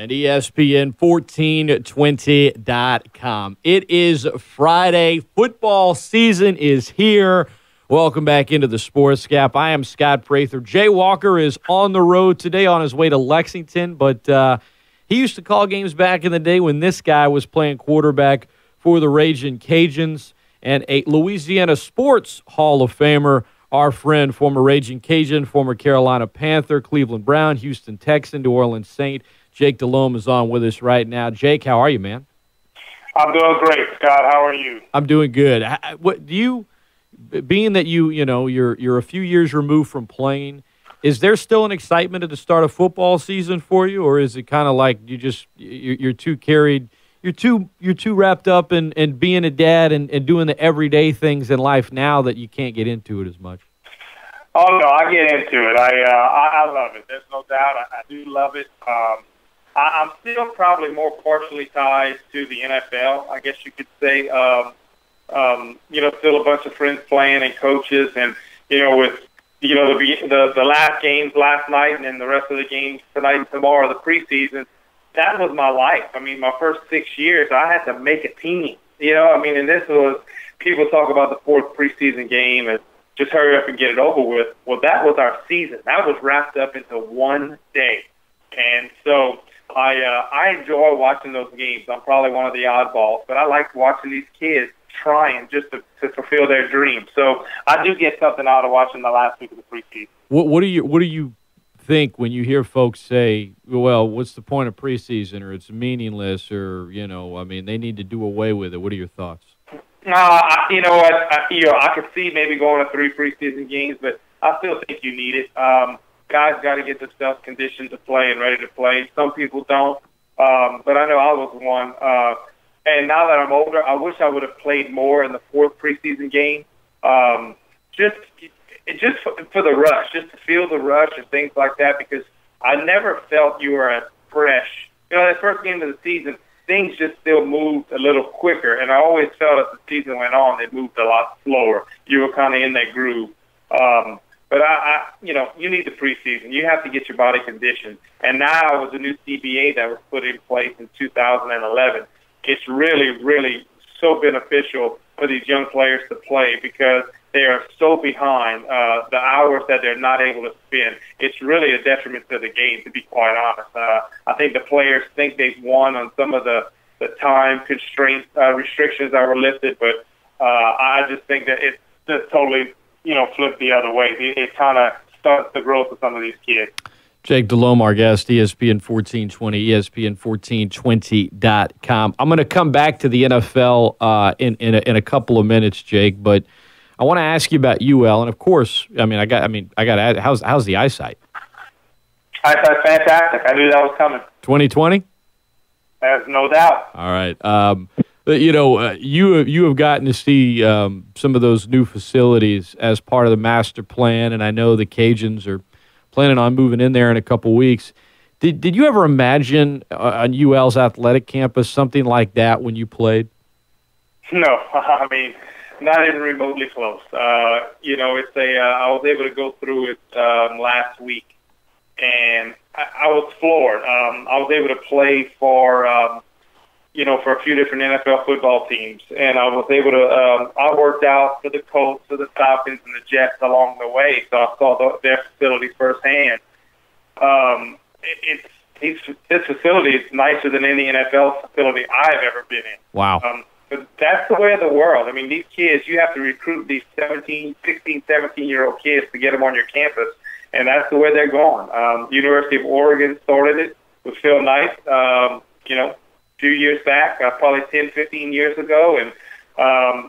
and ESPN1420.com. It is Friday. Football season is here. Welcome back into the Sports Gap. I am Scott Prather. Jay Walker is on the road today on his way to Lexington, but he used to call games back in the day when this guy was playing quarterback for the Ragin' Cajuns, and a Louisiana Sports Hall of Famer, our friend, former Ragin' Cajun, former Carolina Panther, Cleveland Brown, Houston Texan, New Orleans Saint. Jake Delhomme is on with us right now. Jake, how are you, man? I'm doing great, Scott. How are you? I'm doing good. What do you, being that you're a few years removed from playing, is there still an excitement at the start of football season for you, or is it kind of like you're too carried? You're too wrapped up in being a dad and doing the everyday things in life now that you can't get into it as much? Oh, no, I get into it. I love it. There's no doubt. I do love it. I'm still probably more partially tied to the NFL, I guess you could say. Still a bunch of friends playing and coaches, and, with, the last games last night and then the rest of the games tonight and tomorrow, the preseason, that was my life. I mean, my first 6 years, I had to make a team. And this was, people talk about the fourth preseason game and just hurry up and get it over with. Well, that was our season. That was wrapped up into one day. And so I enjoy watching those games. I'm probably one of the oddballs, but I like watching these kids trying just to fulfill their dreams. So I do get something out of watching the last week of the preseason. What do you think when you hear folks say, well, what's the point of preseason, or it's meaningless, or, they need to do away with it? What are your thoughts? I could see maybe going to 3 preseason games, but I still think you need it. Guys got to get themselves conditioned to play and ready to play. Some people don't, but I know I was one. And now that I'm older, I wish I would have played more in the 4th preseason game. Just for the rush, just to feel the rush and things like that, because I never felt you were as fresh. That first game of the season, things just still moved a little quicker, and I always felt as the season went on, it moved a lot slower. You were kind of in that groove. But you need the preseason. You have to get your body conditioned. And now with the new CBA that was put in place in 2011, it's really, really so beneficial for these young players to play because they are so behind the hours that they're not able to spend. It's really a detriment to the game, to be quite honest. I think the players think they've won on some of the time constraints, restrictions that were lifted, but I just think that it's just totally, flipped the other way. It kind of stunts the growth of some of these kids. Jake Delhomme, our guest, ESPN 1420, ESPN1420.com. I'm going to come back to the NFL in a couple of minutes, Jake, but I want to ask you about UL, and of course, I got to ask, how's the eyesight? Eyesight's fantastic. I knew that was coming. 2020? There's no doubt. All right. You have gotten to see some of those new facilities as part of the master plan, and I know the Cajuns are planning on moving in there in a couple weeks. Did you ever imagine on UL's athletic campus something like that when you played? No, not even remotely close. I was able to go through it last week, and I was floored. I was able to play for a few different NFL football teams, and I was able to. I worked out for the Colts, for the Falcons, and the Jets along the way, so I saw their facilities firsthand. This facility is nicer than any NFL facility I've ever been in. Wow. But that's the way of the world. These kids, you have to recruit these 16, 17-year-old kids to get them on your campus, and that's the way they're going. University of Oregon started it with Phil Knight, a few years back, probably 10, 15 years ago, and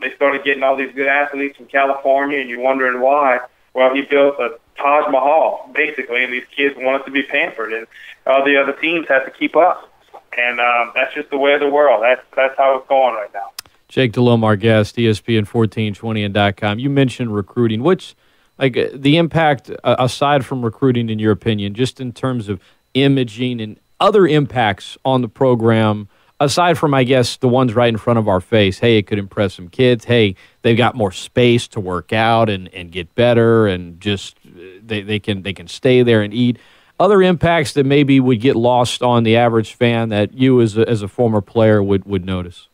they started getting all these good athletes from California, and you're wondering why. Well, he built a Taj Mahal, basically, and these kids wanted to be pampered, and all the other teams had to keep up. And that's just the way of the world. That's how it's going right now. Jake Delhomme, our guest, ESPN1420.com. You mentioned recruiting. What's the impact, aside from recruiting, in your opinion, just in terms of imaging and other impacts on the program, aside from, I guess, the ones right in front of our face? Hey, it could impress some kids. Hey, they've got more space to work out and get better, and just they can stay there and eat. other impacts that maybe would get lost on the average fan that you as a former player would notice?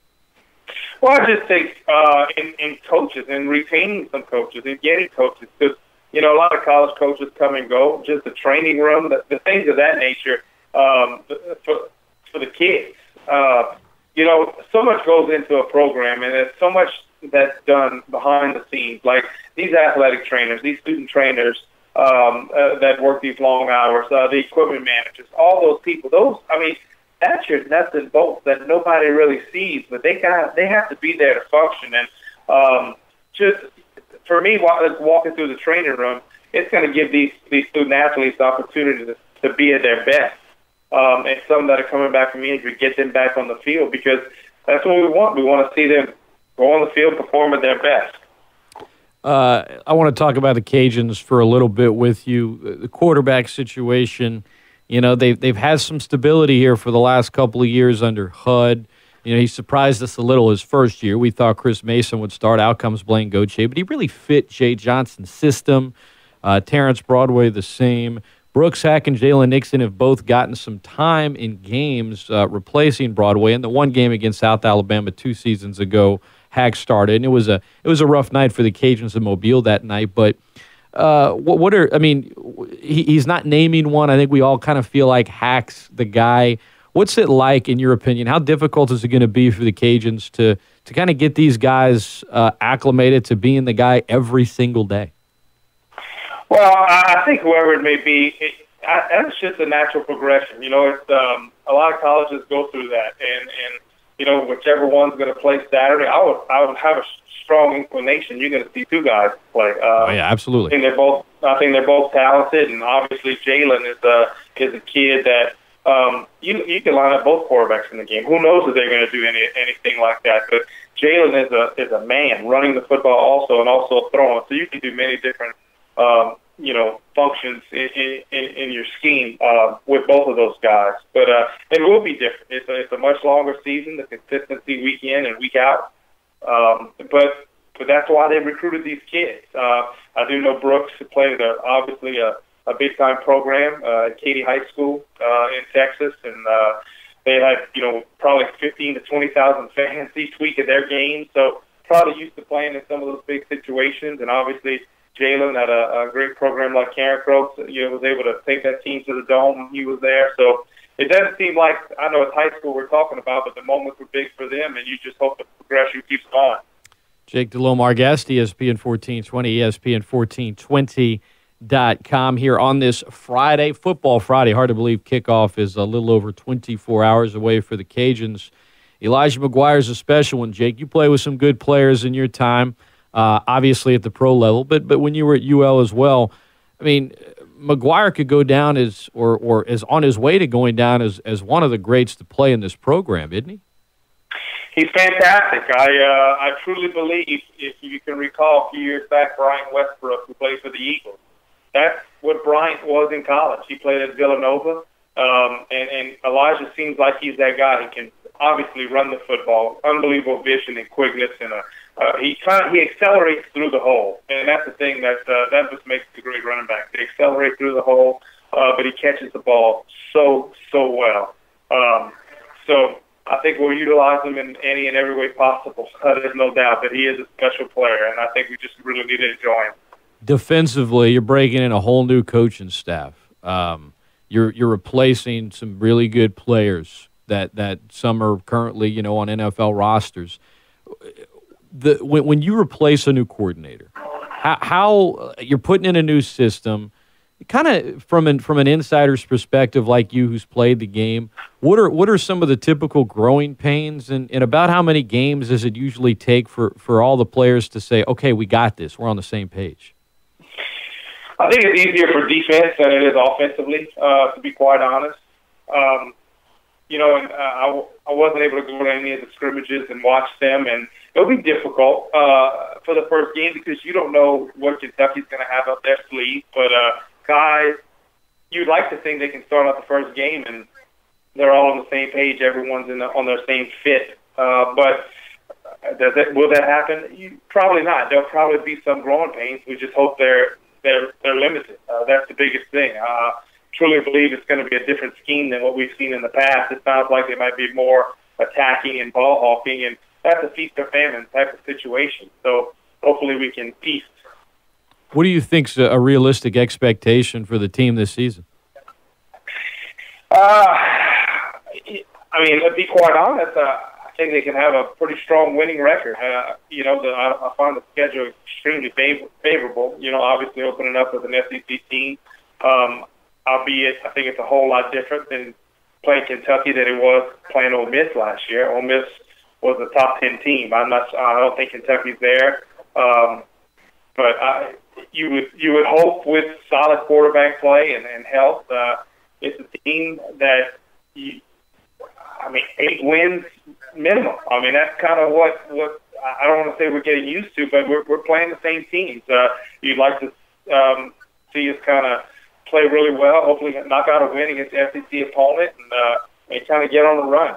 Well, I just think in coaches and retaining some coaches and getting coaches, because, a lot of college coaches come and go, just the training room, the things of that nature for the kids. So much goes into a program, and there's so much that's done behind the scenes, like these athletic trainers, these student trainers that work these long hours, the equipment managers, all those people. That's your nuts and bolts that nobody really sees, but they have to be there to function. And just for me, walking through the training room, it's going to give these student athletes the opportunity to be at their best. And some that are coming back from injury, get them back on the field, because that's what we want. We want to see them go on the field, perform at their best. I want to talk about the Cajuns for a little bit with you. The quarterback situation, they've had some stability here for the last couple of years under Hud. He surprised us a little his first year. We thought Chris Mason would start. Out comes Blaine Gauthier, but he really fit Jay Johnson's system. Terrence Broadway the same. Brooks Hack and Jalen Nixon have both gotten some time in games replacing Broadway. In the one game against South Alabama 2 seasons ago, Hack started, and it was a rough night for the Cajuns in Mobile that night. But he's not naming one. I think we all kind of feel like Hack's the guy. What's it like, in your opinion? How difficult is it going to be for the Cajuns to kind of get these guys acclimated to being the guy every single day? Well, I think whoever it may be, that's just a natural progression. It's a lot of colleges go through that, and whichever one's going to play Saturday, I would have a strong inclination you're going to see two guys play. Yeah, absolutely. I think they're both talented, and obviously Jalen is a kid that you can line up both quarterbacks in the game. Who knows if they're going to do anything like that? But Jalen is a man running the football also, and also throwing, so you can do many different functions in your scheme with both of those guys. But it will be different. It's a much longer season, the consistency week in and week out. But that's why they recruited these kids. I do know Brooks played obviously a big-time program at Katy High School in Texas, and they had probably 15 to 20,000 fans each week at their games. So probably used to playing in some of those big situations, and obviously Jalen had a great program like Carencro, was able to take that team to the Dome when he was there. So it doesn't seem like, I know it's high school we're talking about, but the moments were big for them, and you just hope the progression keeps going. Jake Delhomme, our guest, ESPN 1420, ESPN1420.com here on this Friday, Football Friday. Hard to believe kickoff is a little over 24 hours away for the Cajuns. Elijah McGuire's a special one, Jake. You play with some good players in your time. Obviously at the pro level, but when you were at UL as well, McGuire could go down as is on his way to going down as one of the greats to play in this program, isn't he? He's fantastic. I truly believe, if you can recall a few years back, Brian Westbrook, who played for the Eagles, that's what Bryant was in college. He played at Villanova, and Elijah seems like he's that guy who can obviously run the football, unbelievable vision and quickness, and he accelerates through the hole, and that's the thing that just makes a great running back. They accelerate through the hole, but he catches the ball so well. So I think we'll utilize him in any and every way possible. There's no doubt that he is a special player, and I think we just really need to enjoy him. Defensively, you're breaking in a whole new coaching staff. You're replacing some really good players that some are currently on NFL rosters. When you replace a new coordinator, how you're putting in a new system, kind of from an insider's perspective, like you who's played the game, what are some of the typical growing pains, and about how many games does it usually take for all the players to say, okay, we got this, we're on the same page? I think it's easier for defense than it is offensively, to be quite honest. I wasn't able to go to any of the scrimmages and watch them, and it'll be difficult for the first game because you don't know what Kentucky's going to have up their sleeve. But guys, you'd like to think they can start out the first game and they're all on the same page. Everyone's on their same fit. But will that happen? Probably not. There'll probably be some growing pains. We just hope they're limited. That's the biggest thing. truly believe it's going to be a different scheme than what we've seen in the past. It sounds like they might be more attacking and ball hawking, and that's a feast or famine type of situation. So hopefully we can feast. What do you think's a realistic expectation for the team this season? I mean, to be quite honest, I think they can have a pretty strong winning record. I find the schedule extremely favorable. Obviously opening up with an SEC team, albeit I think it's a whole lot different than playing Kentucky than it was playing Ole Miss last year. Ole Miss was a top 10 team. I don't think Kentucky's there, but you would hope with solid quarterback play and health. It's a team that 8 wins minimum. I mean, that's kind of what I don't want to say we're getting used to, but we're playing the same teams. You'd like to see us kind of play really well, hopefully knock out a win against the SEC opponent, and kind of get on the run.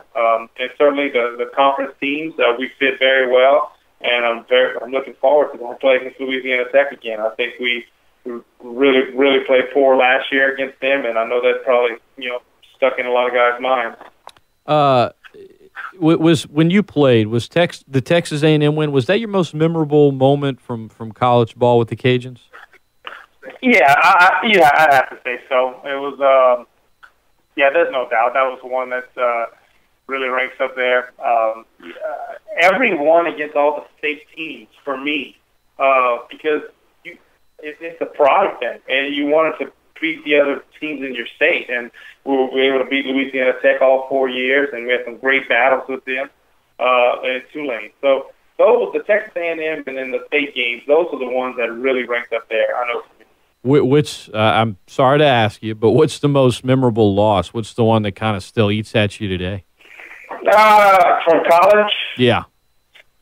And certainly the conference teams, we fit very well, and I'm looking forward to going to play against Louisiana Tech again. I think we really played poor last year against them, and I know that's probably stuck in a lot of guys' minds. Was when you played, was the Texas A&M win, was that your most memorable moment from college ball with the Cajuns? Yeah, I'd have to say so. It was, there's no doubt. That was the one that really ranks up there. Every one against all the state teams for me, because it's a pride thing, and you wanted to beat the other teams in your state, and we were able to beat Louisiana Tech all 4 years, and we had some great battles with them in Tulane. So those, the Texas A&M and then the state games, those are the ones that really ranked up there. I know. Which I'm sorry to ask you, but what's the most memorable loss? What's the one that kind of still eats at you today? From college? Yeah.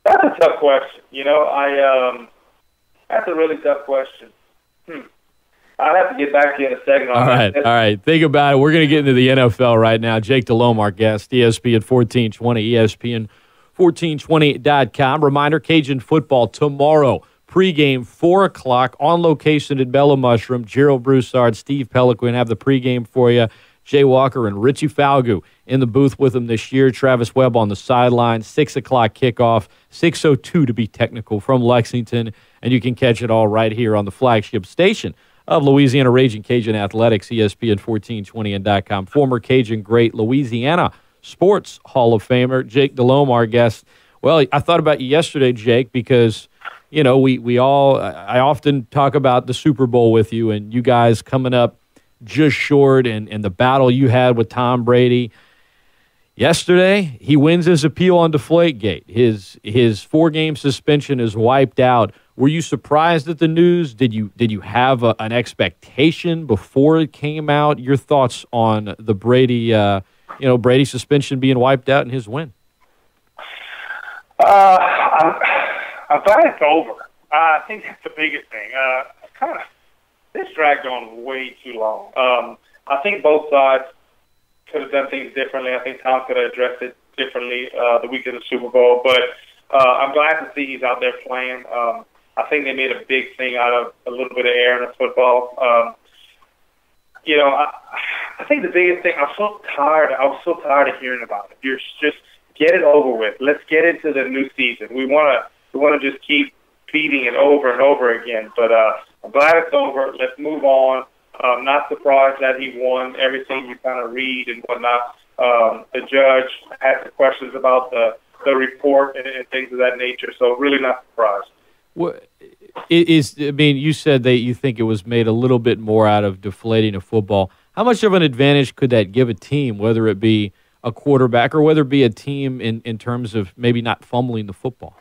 That's a tough question. That's a really tough question. I'd have to get back to you in a second on that. All right. Think about it. We're going to get into the NFL right now. Jake Delhomme, our guest, ESPN 1420, ESPN1420.com. Reminder, Cajun football tomorrow. Pregame, 4 o'clock, on location at Bella Mushroom. Gerald Broussard, Steve Peliquin have the pregame for you. Jay Walker and Richie Falgu in the booth with them this year. Travis Webb on the sideline. 6 o'clock kickoff, 6:02 to be technical from Lexington. And you can catch it all right here on the flagship station of Louisiana Raging Cajun Athletics, ESPN1420 and .com. Former Cajun great, Louisiana Sports Hall of Famer, Jake Delhomme, our guest. Well, I thought about you yesterday, Jake, because I often talk about the Super Bowl with you and you guys coming up just short and the battle you had with Tom Brady. Yesterday, he wins his appeal on Deflategate. His 4-game suspension is wiped out. Were you surprised at the news? Did you have an expectation before it came out? Your thoughts on the Brady suspension being wiped out and his win? I'm glad it's over. I think that's the biggest thing. This dragged on way too long. I think both sides could have done things differently. I think Tom could have addressed it differently the week of the Super Bowl. But I'm glad to see he's out there playing. I think they made a big thing out of a little bit of air in the football. I think the biggest thing, I was so tired of hearing about it. You're just get it over with. Let's get into the new season. We want to just keep beating it over and over again. But I'm glad it's over. Let's move on. I'm not surprised that he won. Everything you kind of read and whatnot. The judge had some questions about the report and things of that nature. So really not surprised. You said that you think it was made a little bit more out of deflating a football. How much of an advantage could that give a team, whether it be a quarterback or whether it be a team in terms of maybe not fumbling the football?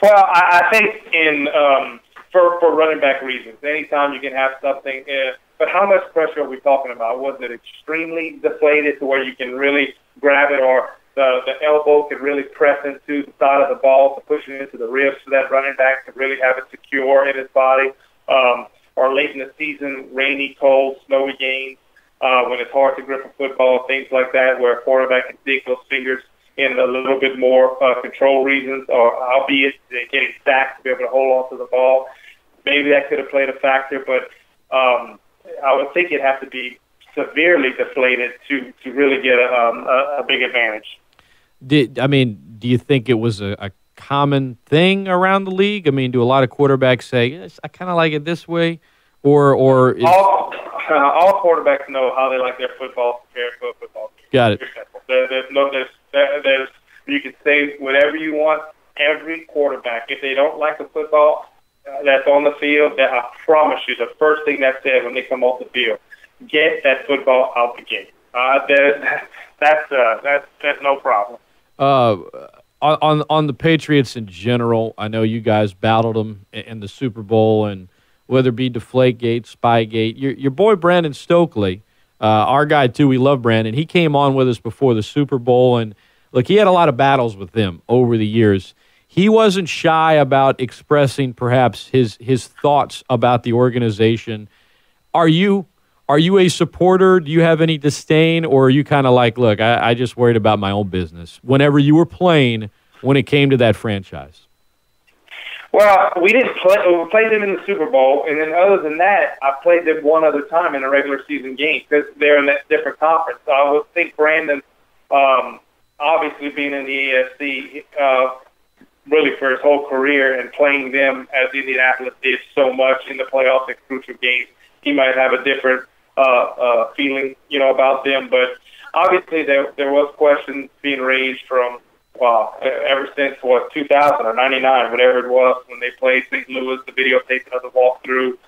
Well, I think for running back reasons, anytime you can have something. But how much pressure are we talking about? Was it extremely deflated to where you can really grab it, or the elbow can really press into the side of the ball to push it into the ribs so that running back can really have it secure in his body? Or late in the season, rainy, cold, snowy games, when it's hard to grip a football, things like that, where a quarterback can dig those fingers in a little bit more control reasons, or albeit getting stacked to be able to hold on to the ball. Maybe that could have played a factor, but I would think it'd have to be severely deflated to really get a big advantage. Do you think it was a common thing around the league? I mean, do a lot of quarterbacks say, yes, I kind of like it this way? Or is... all quarterbacks know how they like their football prepared for a football game. Got it. There's you can say whatever you want. Every quarterback, if they don't like the football that's on the field, that I promise you, the first thing that's said when they come off the field, get that football out the game. That's no problem. On the Patriots in general, I know you guys battled them in the Super Bowl, and whether it be Deflategate, Spygate, your boy Brandon Stokely, our guy too, we love Brandon. He came on with us before the Super Bowl, and look, he had a lot of battles with them over the years. He wasn't shy about expressing perhaps his thoughts about the organization. Are you a supporter? Do you have any disdain, or are you kind of like, look, I just worried about my own business whenever you were playing when it came to that franchise? Well, we didn't play. We played them in the Super Bowl, and then other than that, I played them one other time in a regular season game because they're in that different conference. So I would think Brandon, obviously being in the AFC, really for his whole career and playing them as Indianapolis did so much in the playoffs and crucial games, he might have a different feeling, about them. But obviously there was questions being raised from, ever since, 2000 or 99, whatever it was, when they played St. Louis, the videotaping of the walkthrough,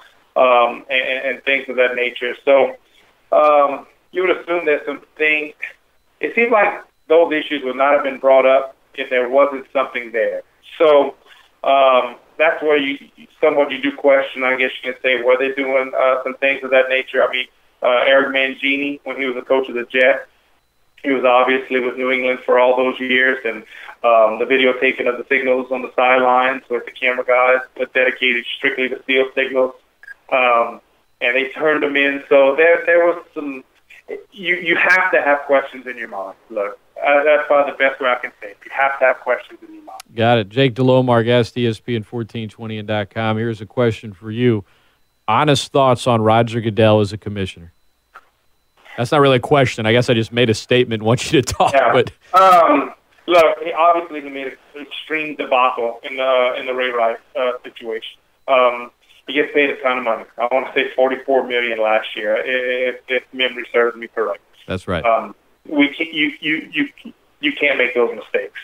and things of that nature. So you would assume there's some things. It seems like those issues would not have been brought up if there wasn't something there. So that's where you do question, I guess you can say, were they doing some things of that nature? I mean, Eric Mangini, when he was the coach of the Jets, he was obviously with New England for all those years, and the videotaping of the signals on the sidelines with the camera guys was dedicated strictly to steal signals, and they turned them in. So there was some. You have to have questions in your mind. Look, that's probably the best way I can say it. You have to have questions in your mind. Got it. Jake Delhomme, our guest, ESPN1420.com. Here's a question for you. Honest thoughts on Roger Goodell as a commissioner? That's not really a question. I guess I just made a statement. Want you to talk. Yeah. But look, he made an extreme debacle in the Ray Rice situation. He gets paid a ton of money. I want to say $44 million last year, if memory serves me correct. That's right. You can't make those mistakes.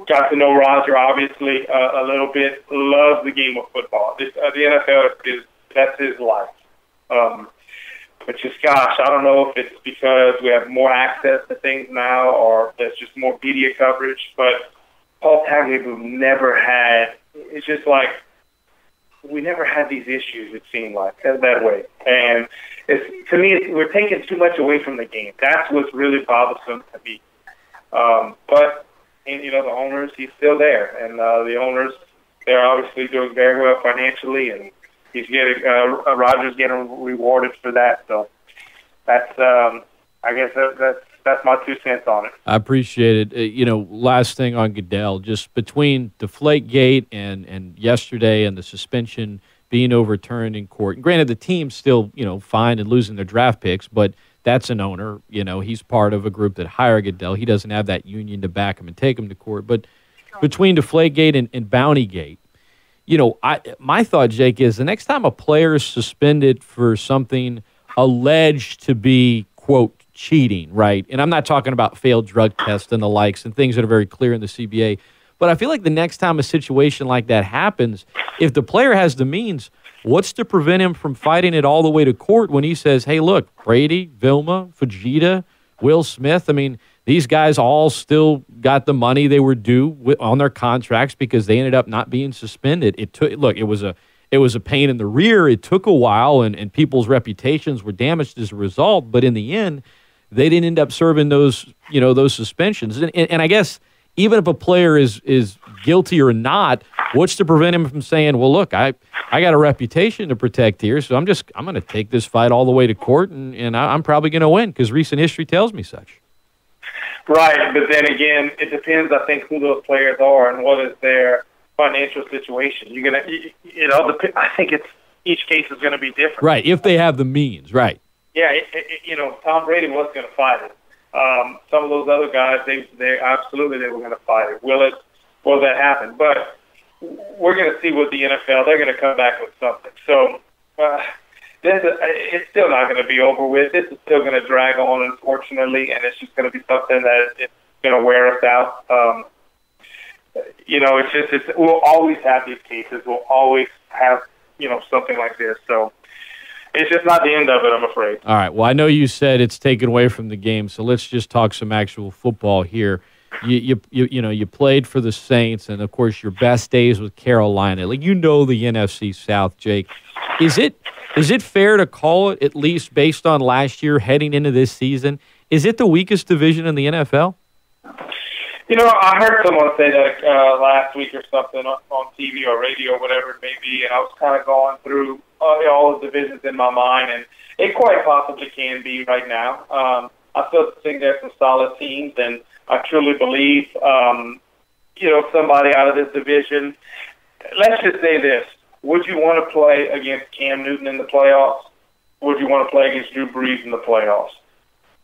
Got to know Roger obviously a little bit. Loves the game of football. The NFL that's his life. But just, gosh, I don't know if it's because we have more access to things now or there's just more media coverage. But Paul Tagliabue never had. It's just like we never had these issues. It seemed like that way, and to me, we're taking too much away from the game. That's what's really bothersome to me. But the owners, he's still there, and the owners, they're obviously doing very well financially, and he's getting Rodgers getting rewarded for that. So that's I guess that's my 2 cents on it. I appreciate it. Last thing on Goodell, just between Deflategate and yesterday and the suspension being overturned in court. And granted, the team's still, fine and losing their draft picks, but that's an owner. He's part of a group that hired Goodell. He doesn't have that union to back him and take him to court. But between Deflategate and Bountygate, my thought, Jake, is the next time a player is suspended for something alleged to be, quote, cheating, right? And I'm not talking about failed drug tests and the likes and things that are very clear in the CBA. But I feel like the next time a situation like that happens, if the player has the means, what's to prevent him from fighting it all the way to court when he says, hey, look, Brady, Vilma, Fujita, Will Smith, I mean, these guys all still got the money they were due on their contracts because they ended up not being suspended. It was a pain in the rear. It took a while, and people's reputations were damaged as a result. But in the end, they didn't end up serving those suspensions. And I guess even if a player is guilty or not, what's to prevent him from saying, well, look, I got a reputation to protect here, so I'm going to take this fight all the way to court, and I'm probably going to win because recent history tells me such. Right, but then again, it depends, I think, who those players are and what is their financial situation. I think each case is going to be different. Right, if they have the means, right. Yeah, Tom Brady was going to fight it. Some of those other guys, they absolutely they were going to fight it. Will that happen? But we're going to see with the NFL. They're going to come back with something. So it's still not going to be over with. This is still going to drag on, unfortunately, and it's just going to be something that it's going to wear us out. We'll always have these cases. We'll always have, something like this. So it's just not the end of it, I'm afraid. All right. Well, I know you said it's taken away from the game, so let's just talk some actual football here. You played for the Saints, and of course your best days with Carolina. The NFC South, Jake. Is it fair to call it, at least based on last year heading into this season, is it the weakest division in the NFL? I heard someone say that last week or something on TV or radio, whatever it may be, and I was kind of going through all the divisions in my mind, and it quite possibly can be right now. I still think there's some solid teams, and I truly believe, somebody out of this division. Let's just say this. Would you want to play against Cam Newton in the playoffs? Would you want to play against Drew Brees in the playoffs?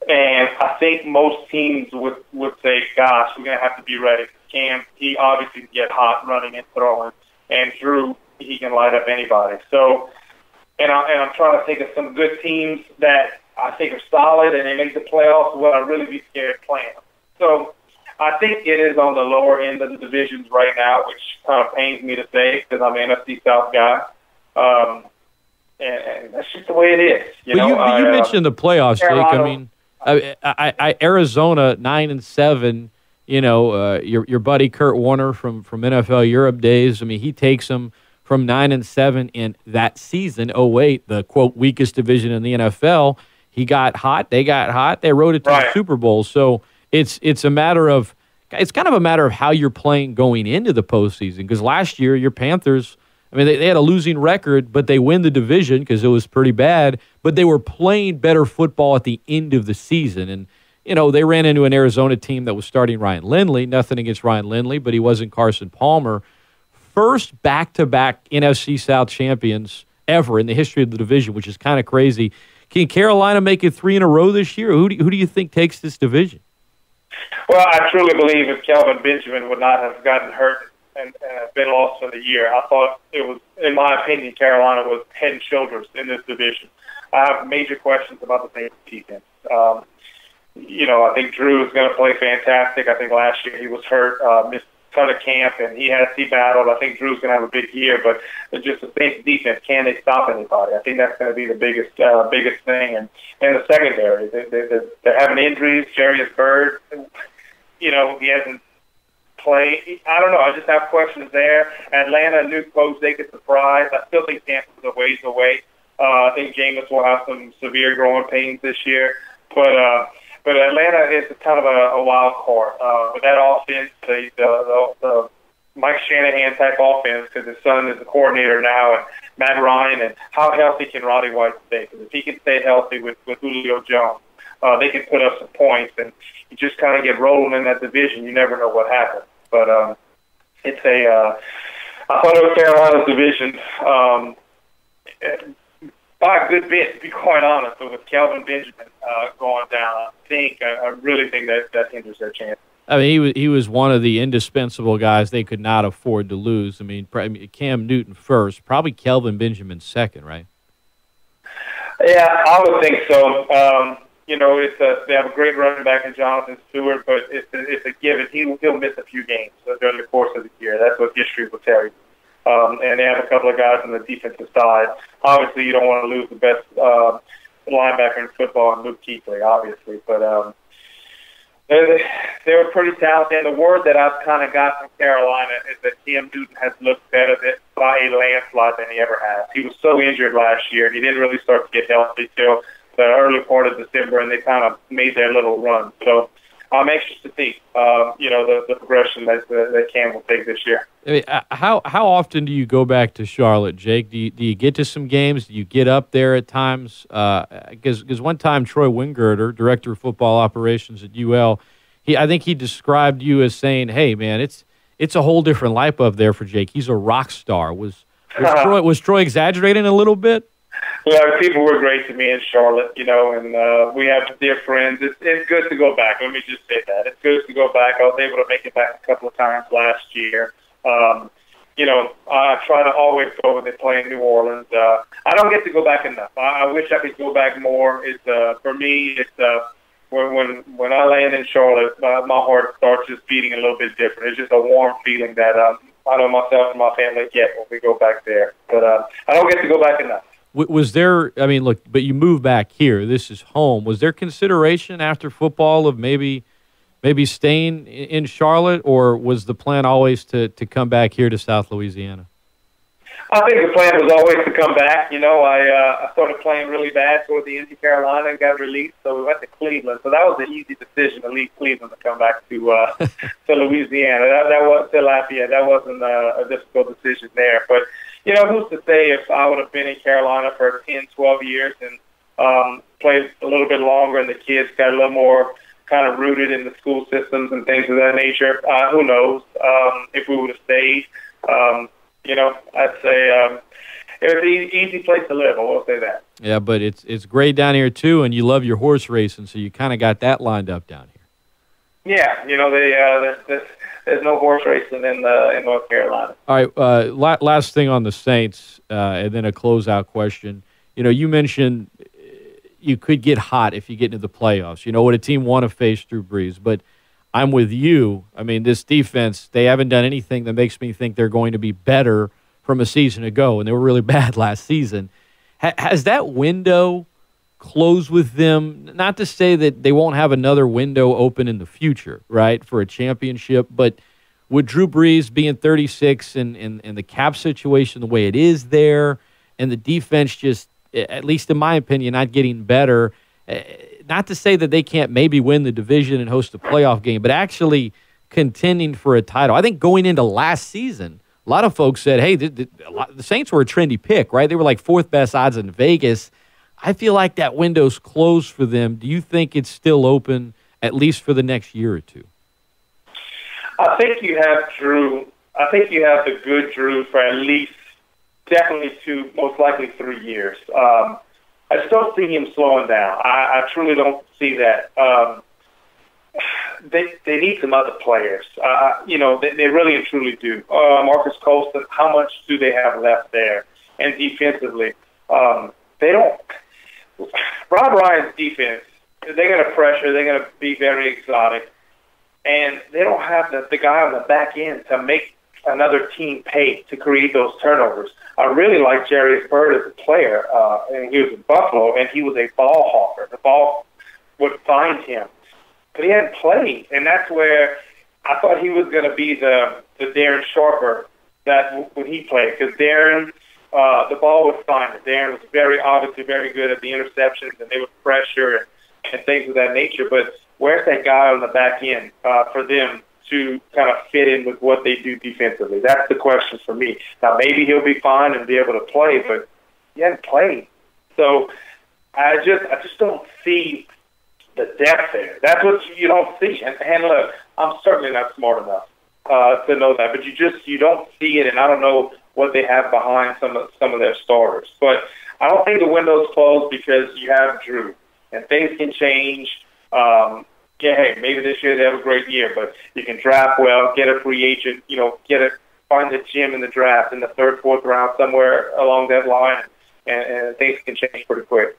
And I think most teams would say, gosh, we're going to have to be ready. Cam, he obviously can get hot running and throwing. And Drew, he can light up anybody. So, and I'm trying to think of some good teams that I think are solid and they make the playoffs. Well, I'd really be scared playing them. So I think it is on the lower end of the divisions right now, which kind of pains me to say because I'm an NFC South guy. And that's just the way it is. You mentioned the playoffs, Carolina, Jake. I mean, Arizona 9-7. Your buddy Kurt Warner from NFL Europe days. I mean, he takes them from 9-7 in that season. 08, the quote weakest division in the NFL. He got hot. They got hot. They rode it to the Super Bowl. So it's kind of a matter of how you're playing going into the postseason. Because last year your Panthers, I mean, they had a losing record, but they win the division because it was pretty bad. But they were playing better football at the end of the season. And, they ran into an Arizona team that was starting Ryan Lindley. Nothing against Ryan Lindley, but he wasn't Carson Palmer. First back-to-back NFC South champions ever in the history of the division, which is kind of crazy. Can Carolina make it 3 in a row this year? Who do you think takes this division? Well, I truly believe if Kelvin Benjamin would not have gotten hurt and been lost for the year, I thought it was, in my opinion, Carolina was head and shoulders in this division. I have major questions about the Saints defense. I think Drew is going to play fantastic. I think last year he was hurt, missed a ton of camp, and he battled. I think Drew's going to have a big year, but just the Saints defense, can they stop anybody? I think that's going to be the biggest thing. And the secondary, they're having injuries. Jarius Byrd, he hasn't play. I don't know. I just have questions there. Atlanta, new coach, they get surprised. I still think Tampa's a ways away. I think Jameis will have some severe growing pains this year. But Atlanta is kind of a wild card. With that offense, the Mike Shanahan type offense, because his son is the coordinator now, and Matt Ryan, and how healthy can Roddy White stay? Because if he can stay healthy with Julio Jones, they can put up some points, and you just kind of get rolling in that division. You never know what happens. But I thought it was Carolina's division by a good bit, to be quite honest. But with Kelvin Benjamin going down, I really think that hinders their chance. I mean, he was one of the indispensable guys they could not afford to lose. I mean, Cam Newton first, probably Kelvin Benjamin second, right? Yeah, I would think so. They have a great running back in Jonathan Stewart, but it's a given. He'll miss a few games during the course of the year. That's what history will tell you. And they have a couple of guys on the defensive side. Obviously, you don't want to lose the best linebacker in football, and Luke Kuechly, obviously. But they're pretty talented. And the word that I've kind of got from Carolina is that Cam Newton has looked better by a landslide than he ever has. He was so injured last year, and he didn't really start to get healthy till the early part of December, and they kind of made their little run. So I'm anxious to see, the progression that Cam will take this year. I mean, how often do you go back to Charlotte, Jake? Do you get to some games? Do you get up there at times? Because one time Troy Wingirter, director of football operations at UL, I think he described you as saying, "Hey, man, it's a whole different life up there for Jake. He's a rock star." Was Was Troy exaggerating a little bit? Yeah, people were great to me in Charlotte, and we have dear friends. It's good to go back. Let me just say that. It's good to go back. I was able to make it back a couple of times last year. I try to always go when they play in New Orleans. I don't get to go back enough. I wish I could go back more. For me, when I land in Charlotte, my heart starts just beating a little bit different. It's just a warm feeling that I know myself and my family get when we go back there. But I don't get to go back enough. Was there, look, but you moved back here. This is home. Was there consideration after football of maybe staying in Charlotte, or was the plan always to come back here to South Louisiana? I think the plan was always to come back. I started playing really bad toward the end of Carolina and got released, so we went to Cleveland. So that was an easy decision to leave Cleveland to come back to Louisiana. That was to Lafayette. That wasn't a difficult decision there. But, who's to say if I would have been in Carolina for 10, 12 years and played a little bid longer and the kids got a little more kind of rooted in the school systems and things of that nature. Who knows if we would have stayed. I'd say it was an easy place to live. I will say that. Yeah, but it's great down here, too, and you love your horse racing, so you kind of got that lined up down here. Yeah, there's no horse racing in North Carolina. All right, last thing on the Saints, and then a closeout question. You mentioned you could get hot if you get into the playoffs. What a team want to face Drew Brees, but I'm with you. This defense, they haven't done anything that makes me think they're going to be better from a season ago, and they were really bad last season. Has that window closed with them? Not to say that they won't have another window open in the future, right, for a championship, but with Drew Brees being 36 and the cap situation the way it is there, and the defense just, at least in my opinion, not getting better. Not to say that they can't maybe win the division and host a playoff game, but actually contending for a title. I think going into last season, a lot of folks said, hey, the Saints were a trendy pick, right? They were like fourth best odds in Vegas. I feel like that window's closed for them. Do you think it's still open, at least for the next year or two? I think you have Drew. I think you have the good Drew for at least definitely 2, most likely 3 years. I just don't see him slowing down. I truly don't see that. They need some other players. They really and truly do. Marcus Colston, how much do they have left there? And defensively, they don't. Rob Ryan's defense, they're going to pressure. They're going to be very exotic. And they don't have the guy on the back end to make another team pay to create those turnovers. I really like Jerry Bird as a player, and he was in Buffalo, and he was a ball hawker. The ball would find him. But he hadn't played, and that's where I thought he was going to be the Darren Sharper that when he played, because Darren, the ball would find him. Darren was obviously very good at the interceptions, and they would pressure and things of that nature. But where's that guy on the back end for them to kind of fit in with what they do defensively? That's the question for me. Now, maybe he'll be fine and be able to play, but he hasn't played. So I just don't see the depth there. That's what you don't see. And look, I'm certainly not smart enough to know that, but you don't see it, and I don't know what they have behind some of their starters. But I don't think the window's closed because you have Drew, and things can change. Hey, maybe this year they have a great year, but you can draft well, get a free agent, find a gem in the draft in the 3rd, 4th round, somewhere along that line, and things can change pretty quick.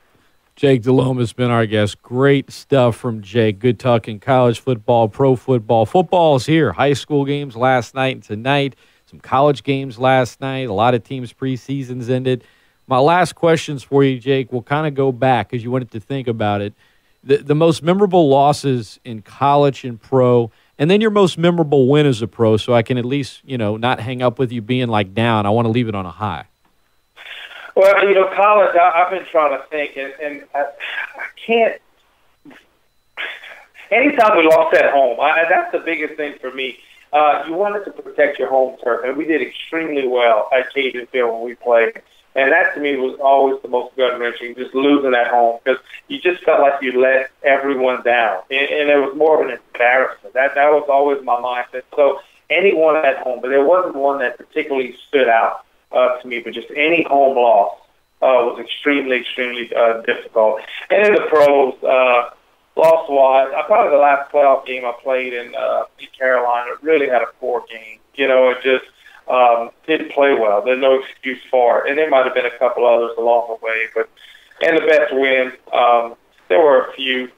Jake Delhomme has been our guest. Great stuff from Jake. Good talking college football, pro football. Football's here. High school games last night and tonight. Some college games last night. A lot of teams' preseasons ended. My last questions for you, Jake, will kind of go back because you wanted to think about it. The most memorable losses in college and pro, and then your most memorable win as a pro, so I can at least, not hang up with you being like down. I want to leave it on a high. Well, college, I've been trying to think, and I can't. Anytime we lost at home, that's the biggest thing for me. You wanted to protect your home turf, and we did extremely well at Cajun Field when we played. And that, to me, was always the most gut-wrenching, just losing at home, because you just felt like you let everyone down. And it was more of an embarrassment. That was always my mindset. So anyone at home, but there wasn't one that particularly stood out. to me, but just any home loss was extremely difficult. And in the pros, loss-wise, probably the last playoff game I played in Carolina really had a poor game. It just didn't play well. There's no excuse for it. And there might have been a couple others along the way. And the best win, there were a few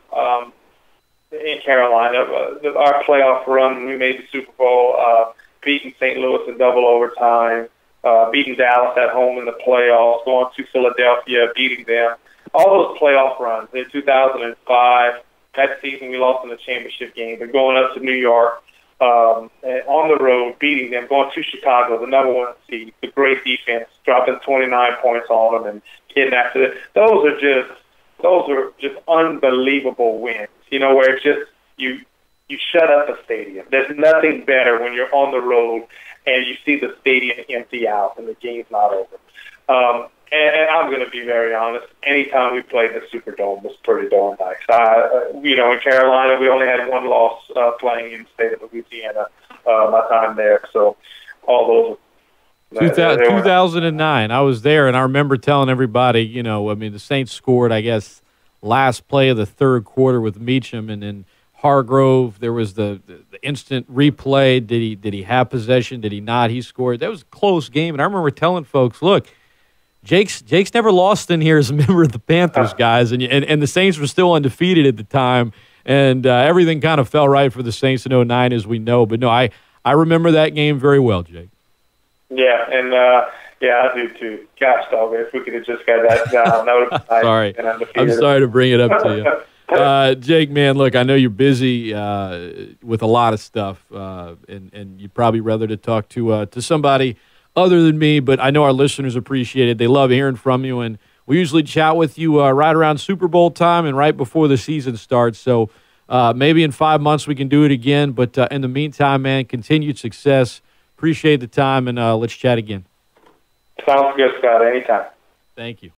in Carolina. Our playoff run, we made the Super Bowl, beating St. Louis in double overtime, beating Dallas at home in the playoffs, going to Philadelphia, beating them. All those playoff runs in 2005, that season we lost in the championship game, but going up to New York, on the road, beating them, going to Chicago, the number one seed, the great defense, dropping 29 points on them and getting after it. Those are just unbelievable wins, where it's just you shut up a stadium. There's nothing better when you're on the road and you see the stadium empty out and the game's not over. And I'm going to be very honest, anytime we played the Superdome was pretty darn nice. In Carolina, we only had one loss playing in the state of Louisiana my time there. So all those 2009, I was there, and I remember telling everybody, the Saints scored, I guess, last play of the third quarter with Meacham, and then Hargrove, there was the instant replay. Did he have possession? Did he not? He scored. That was a close game, and I remember telling folks, look, Jake's never lost in here as a member of the Panthers, guys, and the Saints were still undefeated at the time, and everything kind of fell right for the Saints in 2009, as we know. But no, I remember that game very well, Jake. Yeah, and I do too. Gosh, dog, if we could have just got that down, that would have been nice. Sorry, I'm sorry to bring it up to you. Jake, man, look, I know you're busy with a lot of stuff, and you'd probably rather to talk to somebody other than me, but I know our listeners appreciate it. They love hearing from you, and we usually chat with you right around Super Bowl time and right before the season starts. So maybe in 5 months we can do it again, but in the meantime, man, continued success. Appreciate the time, and let's chat again. Sounds good, Scott. Anytime. Thank you.